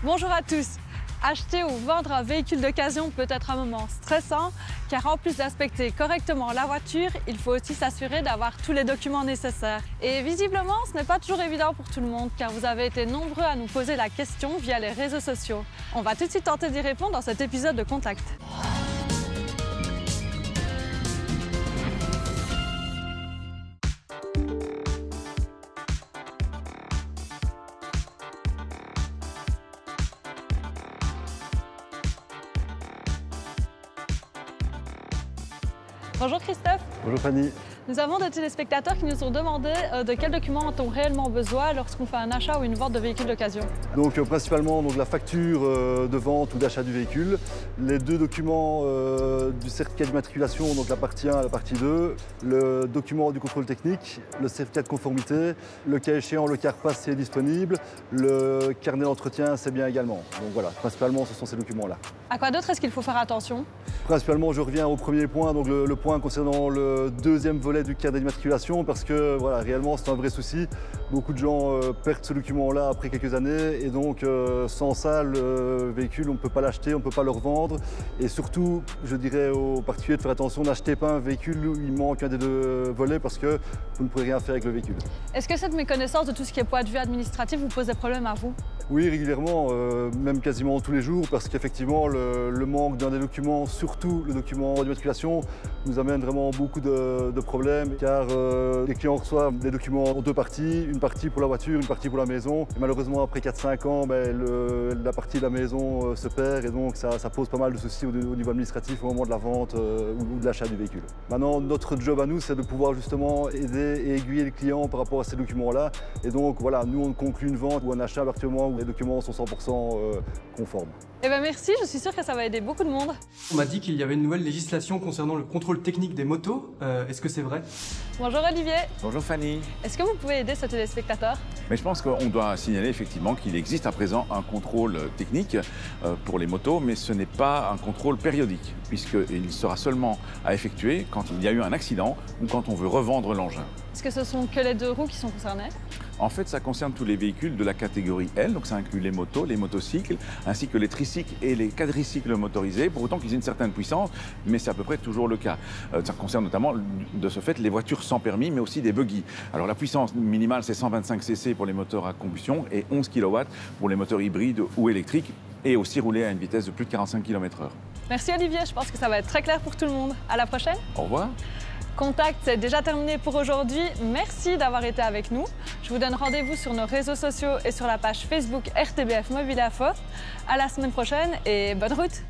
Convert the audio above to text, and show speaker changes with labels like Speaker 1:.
Speaker 1: Bonjour à tous. Acheter ou vendre un véhicule d'occasion peut être un moment stressant car en plus d'inspecter correctement la voiture, il faut aussi s'assurer d'avoir tous les documents nécessaires. Et visiblement, ce n'est pas toujours évident pour tout le monde car vous avez été nombreux à nous poser la question via les réseaux sociaux. On va tout de suite tenter d'y répondre dans cet épisode de Contact. Bonjour Christophe.
Speaker 2: Bonjour Fanny.
Speaker 1: Nous avons des téléspectateurs qui nous ont demandé de quels documents ont-on réellement besoin lorsqu'on fait un achat ou une vente de véhicule d'occasion.
Speaker 2: Donc principalement la facture de vente ou d'achat du véhicule, les deux documents du certificat d'immatriculation, donc la partie 1 et la partie 2, le document du contrôle technique, le certificat de conformité, le cas échéant, le CARPAS si est disponible, le carnet d'entretien c'est bien également. Donc voilà, principalement ce sont ces documents-là.
Speaker 1: À quoi d'autre est-ce qu'il faut faire attention?
Speaker 2: Principalement, je reviens au premier point, donc le point concernant le deuxième volet du carnet d'immatriculation, parce que voilà, réellement c'est un vrai souci. Beaucoup de gens perdent ce document-là après quelques années et donc sans ça, le véhicule, on ne peut pas l'acheter, on ne peut pas le revendre. Et surtout, je dirais aux particuliers de faire attention, n'achetez pas un véhicule où il manque un des deux volets parce que vous ne pourrez rien faire avec le véhicule.
Speaker 1: Est-ce que cette méconnaissance de tout ce qui est point de vue administratif vous pose des problèmes à vous?
Speaker 2: Oui, régulièrement, même quasiment tous les jours, parce qu'effectivement, le manque d'un des documents, surtout le document d'immatriculation, nous amène vraiment beaucoup de problèmes, car les clients reçoivent des documents en deux parties, une partie pour la voiture, une partie pour la maison. Et malheureusement, après 4-5 ans, la partie de la maison se perd, et donc ça pose pas mal de soucis au niveau administratif au moment de la vente ou de l'achat du véhicule. Maintenant, notre job à nous, c'est de pouvoir justement aider et aiguiller le client par rapport à ces documents-là. Et donc voilà, nous on conclut une vente ou un achat à partir du moment où les documents sont 100% conformes.
Speaker 1: Eh bien merci, je suis sûre que ça va aider beaucoup de monde.
Speaker 3: On m'a dit qu'il y avait une nouvelle législation concernant le contrôle technique des motos. Est-ce que c'est vrai?
Speaker 1: Bonjour Olivier.
Speaker 4: Bonjour Fanny.
Speaker 1: Est-ce que vous pouvez aider ce téléspectateur?
Speaker 4: Mais je pense qu'on doit signaler effectivement qu'il existe à présent un contrôle technique pour les motos, mais ce n'est pas un contrôle périodique, puisqu'il sera seulement à effectuer quand il y a eu un accident ou quand on veut revendre l'engin.
Speaker 1: Est-ce que ce sont que les deux roues qui sont concernées?
Speaker 4: En fait, ça concerne tous les véhicules de la catégorie L, donc ça inclut les motos, les motocycles, ainsi que les tricycles et les quadricycles motorisés, pour autant qu'ils aient une certaine puissance, mais c'est à peu près toujours le cas. Ça concerne notamment, de ce fait, les voitures sans permis, mais aussi des buggy. Alors la puissance minimale, c'est 125 cc pour les moteurs à combustion et 11 kW pour les moteurs hybrides ou électriques, et aussi rouler à une vitesse de plus de 45 km/h.
Speaker 1: Merci Olivier, je pense que ça va être très clair pour tout le monde. À la prochaine.
Speaker 4: Au revoir.
Speaker 1: Contact, c'est déjà terminé pour aujourd'hui. Merci d'avoir été avec nous. Je vous donne rendez-vous sur nos réseaux sociaux et sur la page Facebook RTBF Mobile Info. À la semaine prochaine et bonne route!